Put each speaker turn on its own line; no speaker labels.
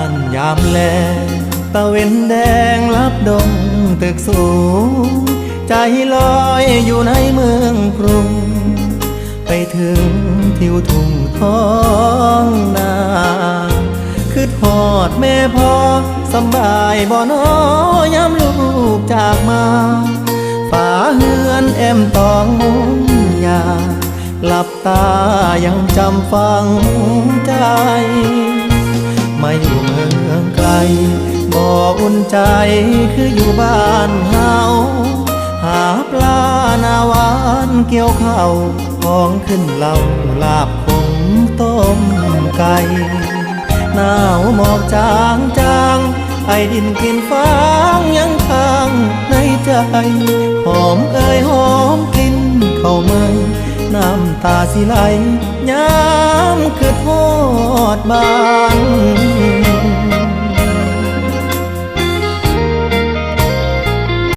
านยามแลตะเวนแดงลับดงตึกสูงใจลอยอยู่ในเมืองกรุงไปถึงทิวทุ่งท้องนาคือทอดแม่พ่อสำบายบ่น้อยามลูกจากมาฝาเฮือนแอมตองมุงยาหลับตายังจำฝังใจมาอยู่เมืองไกลบ่อุ่นใจคืออยู่บ้านเฮาหาปลาหน้าหวานเกี่ยวข้าวของขึ้นเหล่าลาบขมต้มไก่หนาวหมอกจางจางไอดินกลิ่นฟางยังค้างในใจหอมเอ่ยหอมกลิ่นเข้าเมืองน้ำตาสิไหลย้ำคือทอดบ้าน